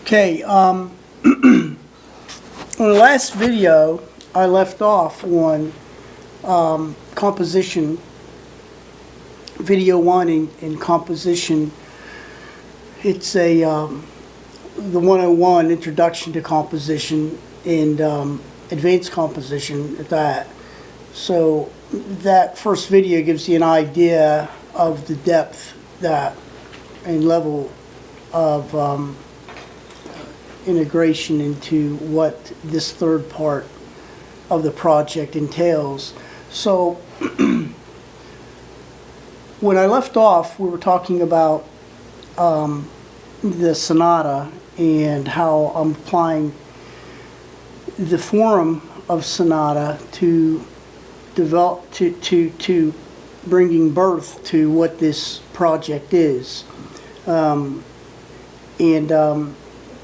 Okay, on the last video, I left off on composition, video 1 in composition. It's the 101 Introduction to Composition and Advanced Composition at that. So that first video gives you an idea of the depth and level of integration into what this third part of the project entails. So when I left off, we were talking about the sonata and how I'm applying the form of sonata to develop to bringing birth to what this project is,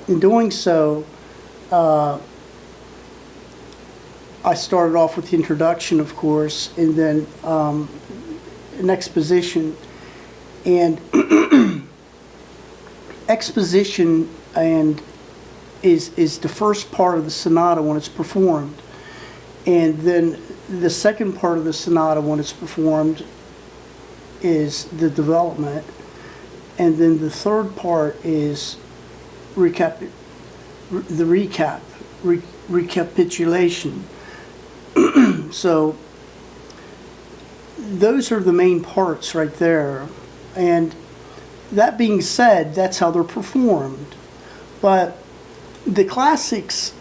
in doing so, I started off with the introduction, of course, and then an exposition. And exposition is the first part of the sonata when it's performed, and then the second part of the sonata when it's performed is the development, and then the third part is recapitulation. So those are the main parts right there. And that being said, that's how they're performed. But the classics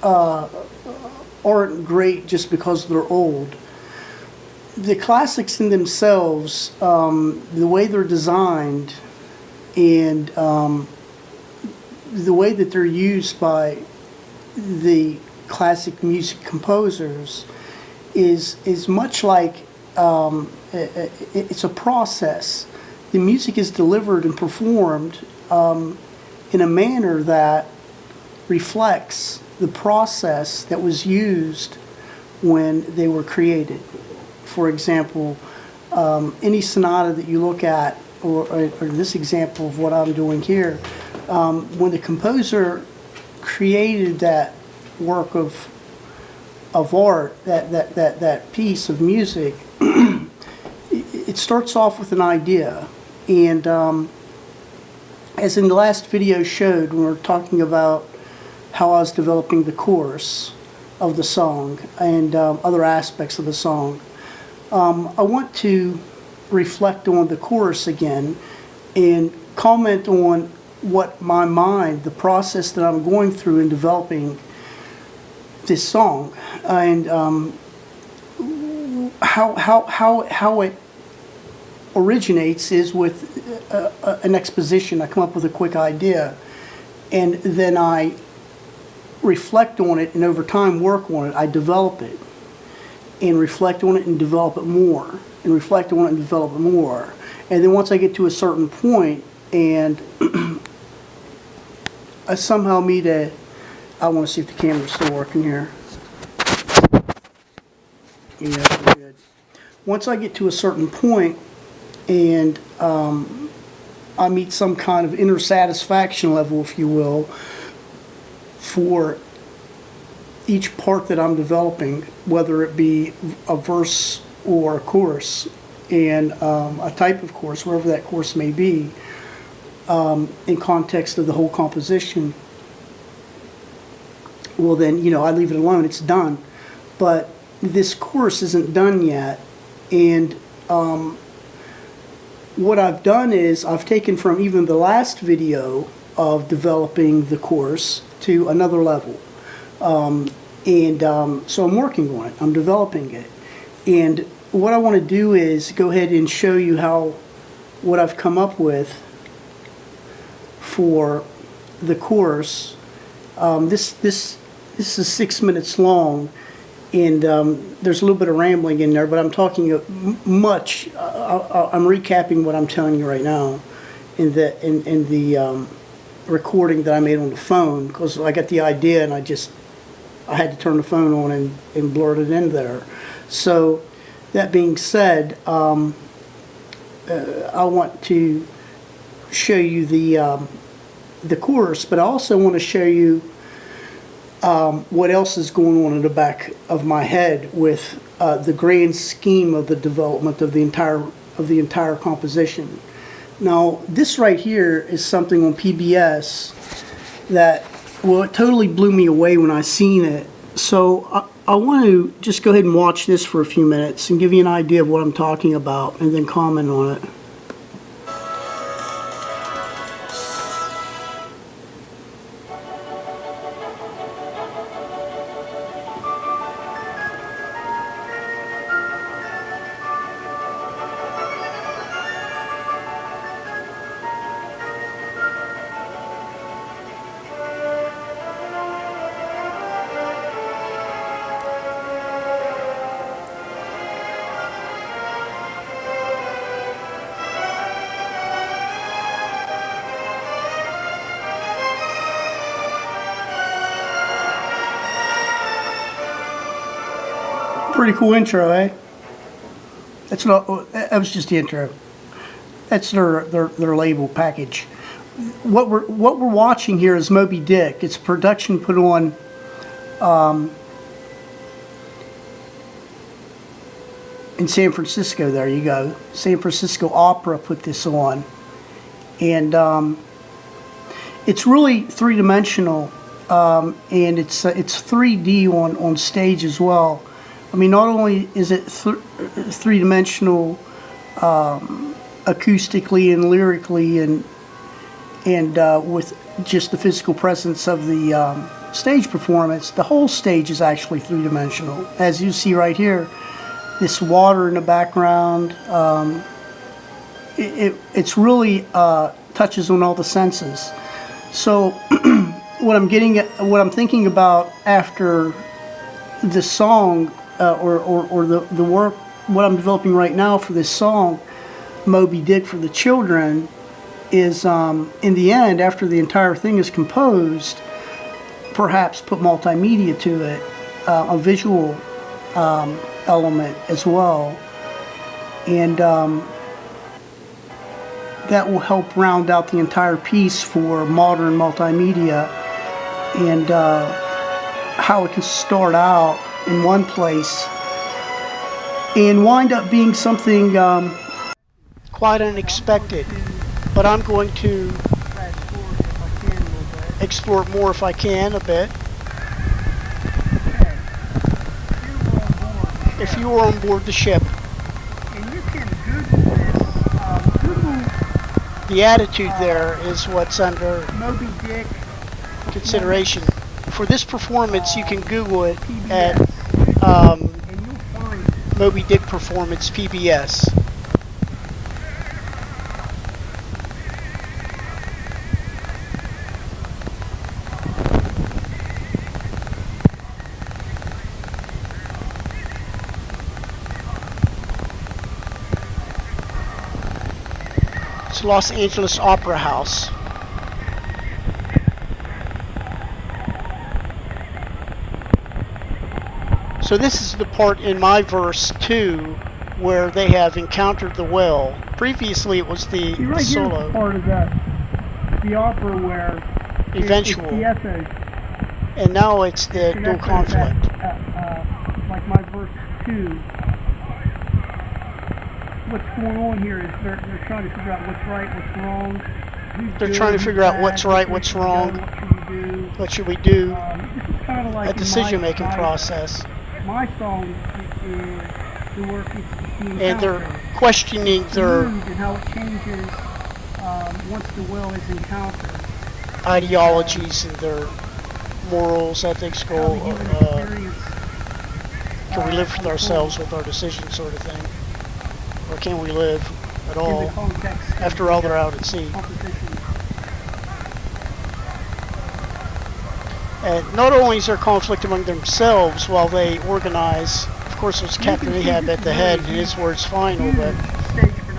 aren't great just because they're old. The classics in themselves, the way they're designed and the way that they're used by the classic music composers is much like it's a process. The music is delivered and performed in a manner that reflects the process that was used when they were created. For example, any sonata that you look at, or this example of what I'm doing here, when the composer created that work of art, that piece of music, it starts off with an idea. And as in the last video showed, when we were talking about how I was developing the chorus of the song and other aspects of the song, I want to reflect on the chorus again and comment on what my mind, the process that I'm going through in developing this song, and how it originates is with an exposition. I come up with a quick idea, and then I reflect on it, and over time work on it. I develop it, and reflect on it, and develop it more, and reflect on it, and develop it more. And then once I get to a certain point, and I somehow meet a, I want to see if the camera's still working here. Yeah, we're good. Once I get to a certain point and I meet some kind of inner satisfaction level, if you will, for each part that I'm developing, whether it be a verse or a chorus, and a type of chorus, wherever that chorus may be, in context of the whole composition, well then, I leave it alone, it's done. But this course isn't done yet, and what I've done is I've taken from even the last video of developing the course to another level, so I'm working on it, I'm developing it, and what I want to do is go ahead and show you what I've come up with for the course. This is 6 minutes long, and there's a little bit of rambling in there, but I'm talking much. I'm recapping what I'm telling you right now in the recording that I made on the phone, because I got the idea and I had to turn the phone on and blurt it in there. So that being said, I want to show you the the chorus, but I also want to show you what else is going on in the back of my head with the grand scheme of the development of the entire composition. Now, this right here is something on PBS that, well, it totally blew me away when I seen it. So I want to just go ahead and watch this for a few minutes and give you an idea of what I'm talking about, and then comment on it. Pretty cool intro, eh? That's not. That was just the intro. That's their label package. What we're watching here is Moby Dick. It's a production put on in San Francisco. There you go. San Francisco Opera put this on, and it's really three-dimensional, and it's 3D on stage as well. I mean, not only is it three-dimensional acoustically and lyrically, and with just the physical presence of the stage performance, the whole stage is actually three-dimensional. As you see right here, this water in the background, it's really touches on all the senses. So what I'm thinking about after this song, or the work, what I'm developing right now for this song, Moby Dick for the Children, is in the end, after the entire thing is composed, perhaps put multimedia to it, a visual element as well, and that will help round out the entire piece for modern multimedia, and how it can start out in one place and wind up being something quite unexpected. But I'm going to explore it more if I can a bit. If you were on board the ship, and you can Google this, Google the attitude there is what's under Moby Dick consideration. For this performance, you can Google it at and you'll find Moby Dick Performance PBS. It's Los Angeles Opera House. So this is the part in my verse 2 where they have encountered the well. Previously it was the see, right solo. here's part of the opera where Eventual. it's the essays. And now it's the See, dual that's conflict. like my verse 2. What's going on here is they're trying to figure out what's right, what's wrong. They're trying to figure out what's right, what's wrong, What should we do? what should we do, This is kind of like a decision-making process. My song is the work is the And they're encounter. questioning The their mood and how it changes once the will is encountered. ideologies and their morals, ethics, How goal, the human experience, can we live with ourselves with our decisions, sort of thing, or can we live at in all the context of after all they're out at sea? composition. And not only is there conflict among themselves while they organize, of course there's Captain Ahab at the head and his word's final, but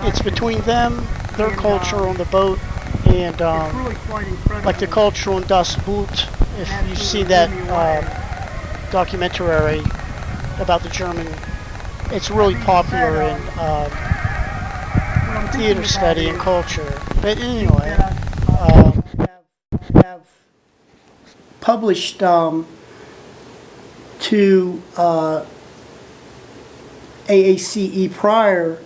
it's between them, their culture on the boat, and It's really quite incredible. like the culture on Das Boot, if you see that documentary about the German, it's really popular in What I'm thinking theater about study is and culture. But anyway, that, um, published to AACE prior,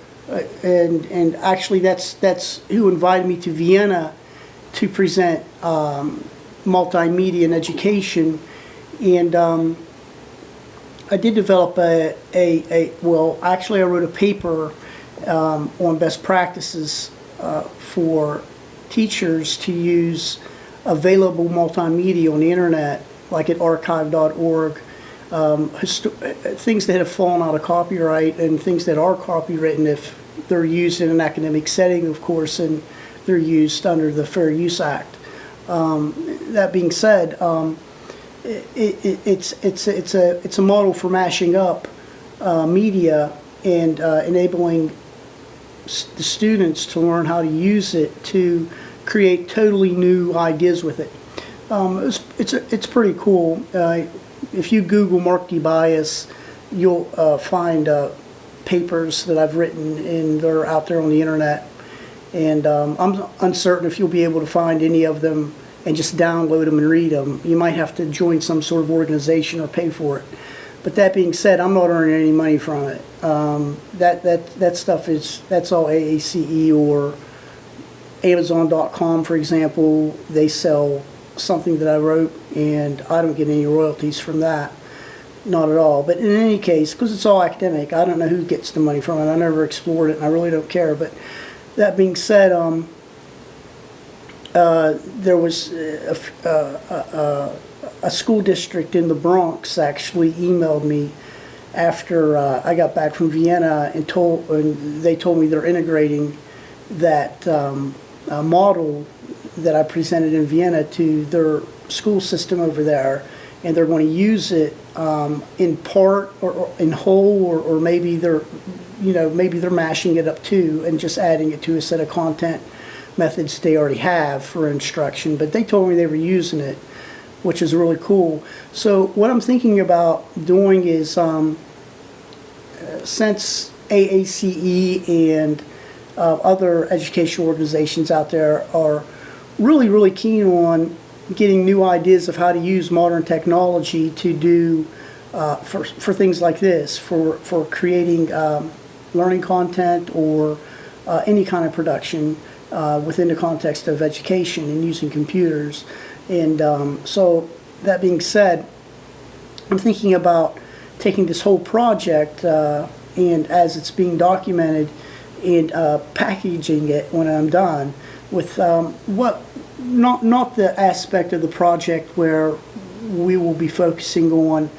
and actually that's who invited me to Vienna to present multimedia and education. And I did develop well, actually I wrote a paper on best practices for teachers to use available multimedia on the internet, like at archive.org, things that have fallen out of copyright and things that are copywritten if they're used in an academic setting, of course, and they're used under the Fair Use Act. That being said, it's a model for mashing up media and enabling the students to learn how to use it to create totally new ideas with it. It's pretty cool. If you Google Marc De Biase, you'll find papers that I've written, and they're out there on the internet. And I'm uncertain if you'll be able to find any of them and just download them and read them. You might have to join some sort of organization or pay for it. But that being said, I'm not earning any money from it. That stuff that's all AACE or Amazon.com, for example. They sell something that I wrote, and I don't get any royalties from that. Not at all. But in any case, because it's all academic, I don't know who gets the money from it. I never explored it, and I really don't care. But that being said, there was a school district in the Bronx actually emailed me after I got back from Vienna and they told me they're integrating that model that I presented in Vienna to their school system over there, and they're going to use it in part or in whole, or maybe they're mashing it up too and just adding it to a set of content methods they already have for instruction. But they told me they were using it, which is really cool. So what I'm thinking about doing is, since AACE and other educational organizations out there are really keen on getting new ideas of how to use modern technology to do for things like this, for creating learning content or any kind of production within the context of education and using computers. And so that being said, I'm thinking about taking this whole project and as it's being documented and packaging it when I'm done with not the aspect of the project where we will be focusing on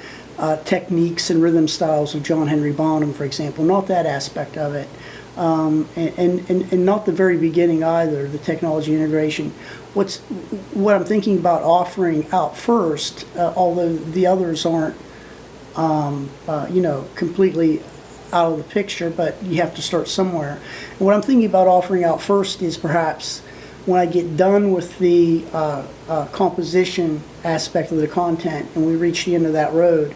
techniques and rhythm styles of John Henry Bonham, for example, not that aspect of it. And not the very beginning either, the technology integration. What I'm thinking about offering out first, although the others aren't, completely out of the picture, but you have to start somewhere. And what I'm thinking about offering out first is perhaps when I get done with the composition aspect of the content and we reach the end of that road,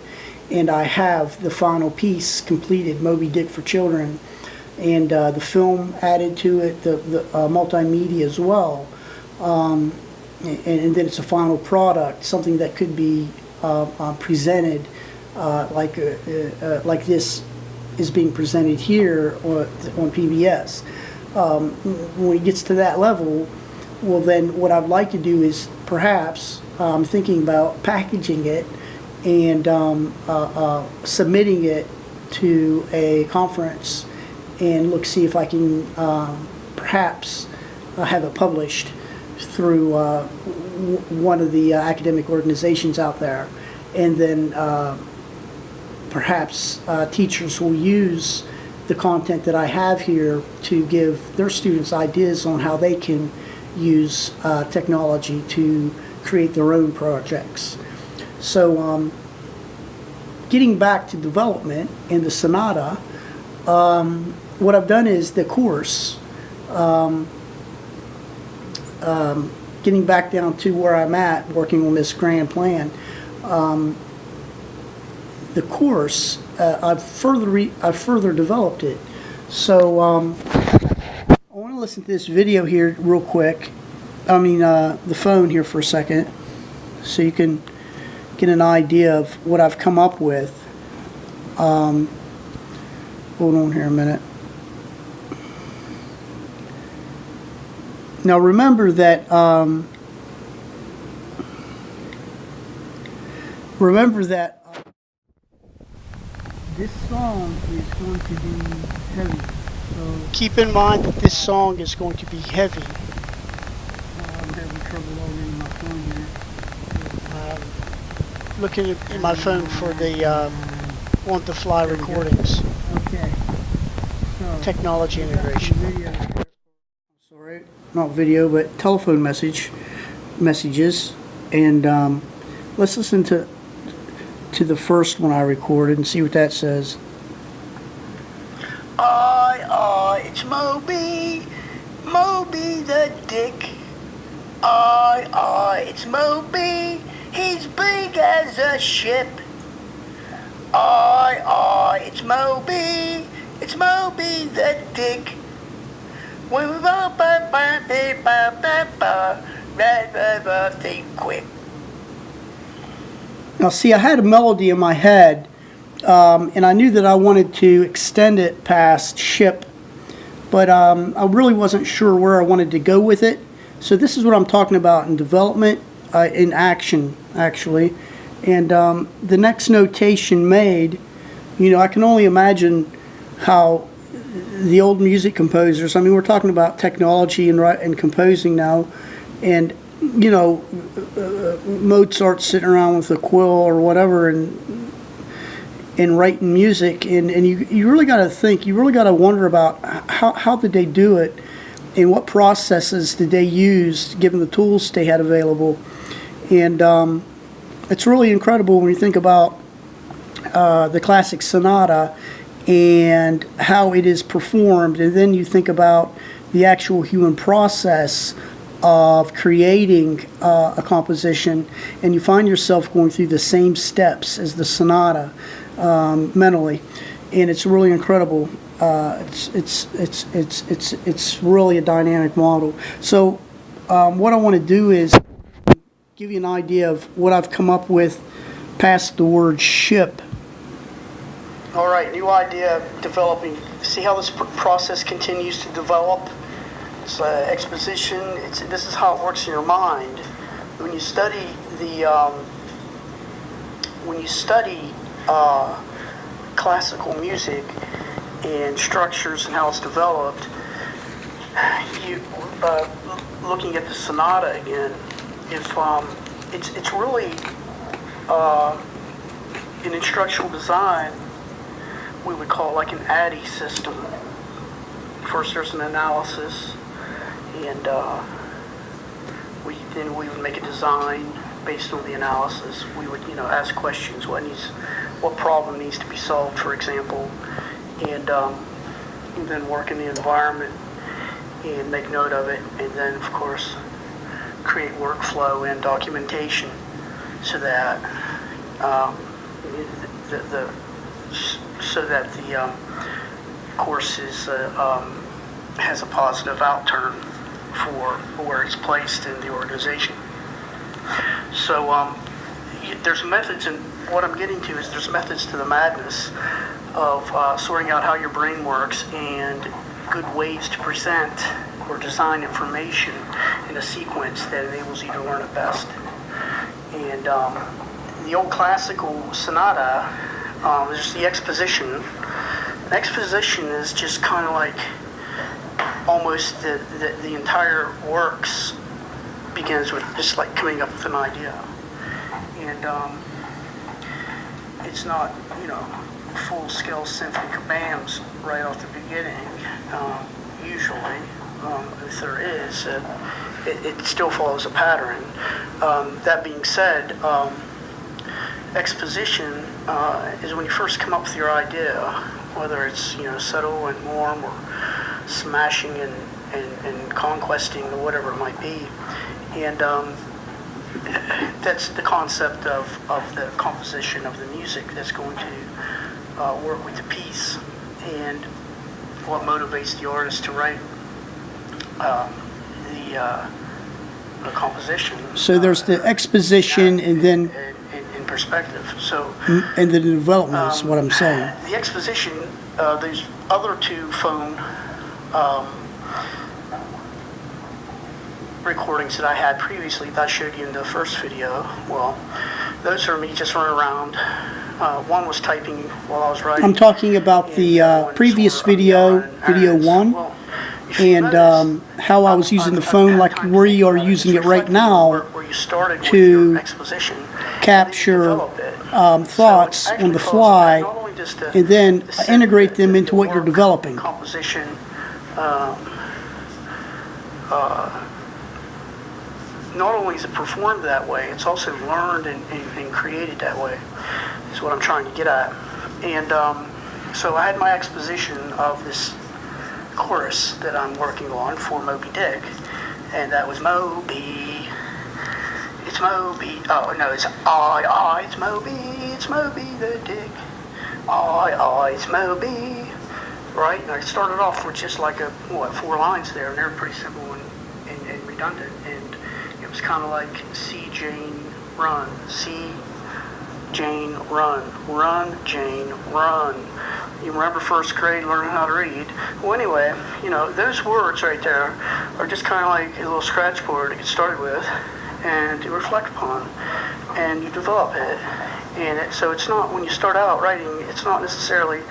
and I have the final piece completed, Moby Dick for Children, and the film added to it, the multimedia as well, and then it's a final product, something that could be presented like this is being presented here on PBS. When it gets to that level, well then what I'd like to do is perhaps thinking about packaging it and submitting it to a conference and see if I can perhaps have it published through one of the academic organizations out there, and then perhaps teachers will use the content that I have here to give their students ideas on how they can use technology to create their own projects. So getting back to development in the Sonata, what I've done is the course, getting back down to where I'm at, working on this grand plan. The course, I've further developed it. So I want to listen to this video here real quick. I mean, the phone here for a second, so you can get an idea of what I've come up with. Hold on here a minute. Now remember that this song is going to be heavy. So Keep in mind that this song is going to be heavy. I'm having trouble loading my phone here. Looking at my phone for the on-the-fly recordings, Okay. So, technology integration. video. Sorry, not video, but telephone messages, and let's listen to the first one I recorded and see what that says. It's Moby the Dick. It's Moby, he's big as a ship. It's Moby the Dick. When we think quick. Now see, I had a melody in my head, and I knew that I wanted to extend it past ship, but I really wasn't sure where I wanted to go with it. So this is what I'm talking about in development, in action, actually. And the next notation made, you know, I can only imagine how the old music composers, I mean, we're talking about technology and composing now, and you know, Mozart sitting around with a quill or whatever and writing music, and you really got to think, you really got to wonder about how did they do it, and what processes did they use given the tools they had available. And it's really incredible when you think about the classic sonata and how it is performed, and then you think about the actual human process of creating a composition, and you find yourself going through the same steps as the sonata mentally, and it's really incredible. It's really a dynamic model. So what I want to do is give you an idea of what I've come up with past the word ship. All right, new idea developing. See how this process continues to develop? It's exposition. This is how it works in your mind. When you study classical music and structures and how it's developed, you looking at the sonata again. If it's really in instructional design, we would call it like an ADDIE system. First, there's an analysis, and then we would make a design based on the analysis. We would, ask questions. What problem needs to be solved, for example, and then work in the environment and make note of it, and then, of course, create workflow and documentation so that the course has a positive outturn for where it's placed in the organization. So there's methods, and what I'm getting to is there's methods to the madness of sorting out how your brain works and good ways to present or design information in a sequence that enables you to learn it best. And the old classical sonata, there's the exposition. An exposition is just kind of like almost the entire works begins with just like coming up with an idea. And it's not, full-scale symphony kabams right off the beginning, usually. If there is, it still follows a pattern. That being said, exposition is when you first come up with your idea, whether it's subtle and warm or smashing and conquesting or whatever it might be, and that's the concept of the composition of the music that's going to work with the piece, and what motivates the artist to write the composition. So there's the exposition, and then perspective. So, And the development is what I'm saying. the exposition, these other two phone recordings that I had previously that I showed you in the first video, well, those are me just running around. One was typing while I was writing. I'm talking about the previous video, video 1, Well, if you and notice, how I was using the phone like where you are using it right now where you started with to your exposition, capture and then you develop it. thoughts So it on the actually fly, calls not only just the- and then the integrate synth, them the into what you're work, developing. Composition, not only is it performed that way, it's also learned and created that way, is what I'm trying to get at. And so I had my exposition of this chorus that I'm working on for Moby Dick, and that was Moby, it's Moby, oh no, it's it's Moby the Dick, it's Moby, right? And I started off with just like 4 lines there, and they're pretty simple and redundant, and it was kind of like see Jane run, see Jane run, run Jane run. You remember first grade learning how to read. Well, anyway, you know, those words right there are just kind of like a little scratch board to get started with and to reflect upon, and you develop it. And so it's not, when you start out writing, it's not necessarily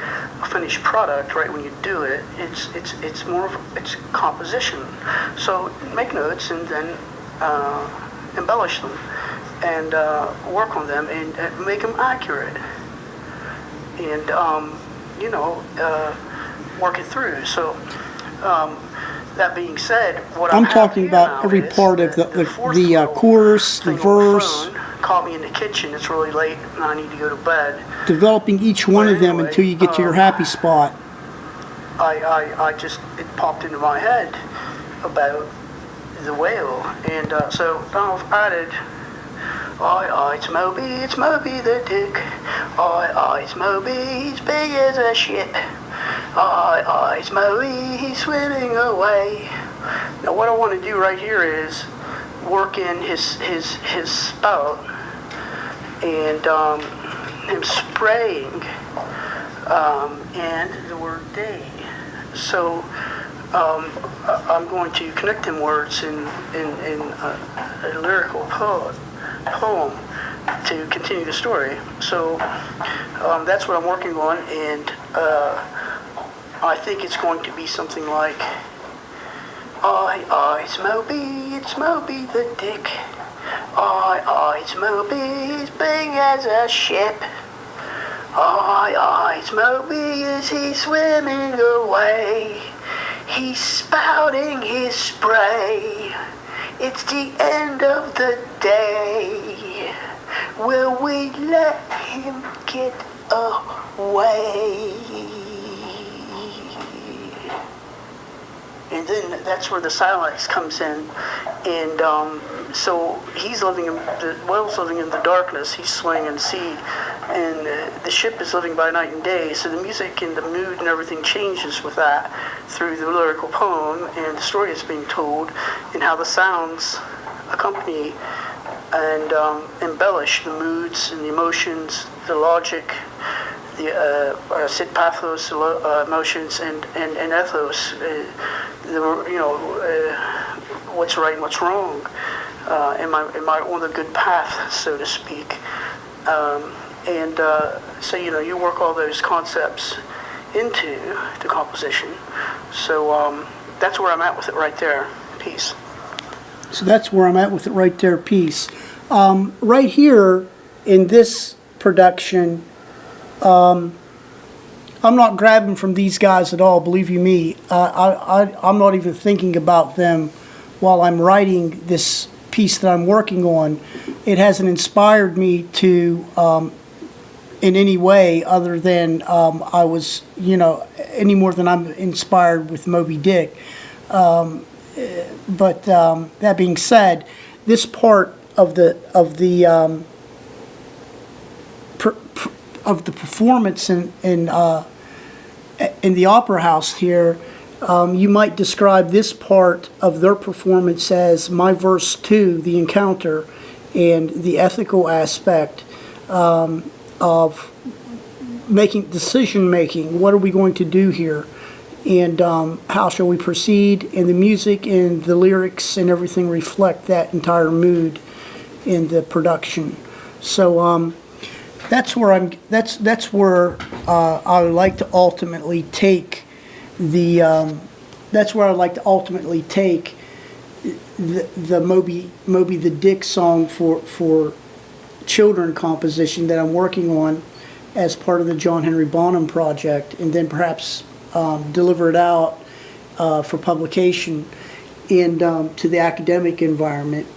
a finished product right when you do it. It's more of, it's composition. So make notes and then embellish them and work on them and make them accurate. And you know, work it through. So, that being said, what I'm have talking here about now every is part of that the fourth the little chorus, the thing on verse, phone caught me in the kitchen. It's really late and I need to go to bed. developing each one of them Anyway, until you get to your happy spot. I just, it popped into my head about the whale. And so I've added, it's Moby the Dick. It's Moby, he's big as a ship. It's Moby, he's swimming away. Now what I want to do right here is work in his spout and him spraying and the word day. So I'm going to connect them words in a lyrical poem to continue the story. So that's what I'm working on, and I think it's going to be something like, it's Moby the Dick. It's Moby, he's big as a ship. It's Moby, is he swimming away? He's spouting his spray. It's the end of the day. Will we let him get away? And then that's where the silence comes in. And so he's living in, the whale's living in the darkness. He's swimming in the sea. And the ship is living by night and day. So the music and the mood and everything changes with that through the lyrical poem and the story is being told, and how the sounds accompany and embellish the moods and the emotions, the logic, the sit pathos, emotions, and ethos, what's right and what's wrong. Am I on the good path, so to speak? So you work all those concepts into the composition. So that's where I'm at with it right there. Peace. So that's where I'm at with it right there, peace. Right here in this production, I'm not grabbing from these guys at all, believe you me. I'm not even thinking about them while I'm writing this piece that I'm working on. It hasn't inspired me to in any way other than I was, any more than I'm inspired with Moby Dick. But that being said, this part of the performance in the opera house here, you might describe this part of their performance as my verse 2, the encounter, and the ethical aspect of decision making. What are we going to do here? And how shall we proceed? And the music and the lyrics and everything reflect that entire mood in the production. So that's where I would like to ultimately take the Moby the Dick song for children composition that I'm working on as part of the John Henry Bonham project, and then perhaps deliver it out for publication and to the academic environment.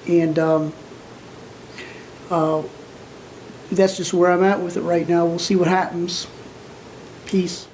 And that's just where I'm at with it right now. We'll see what happens. Peace.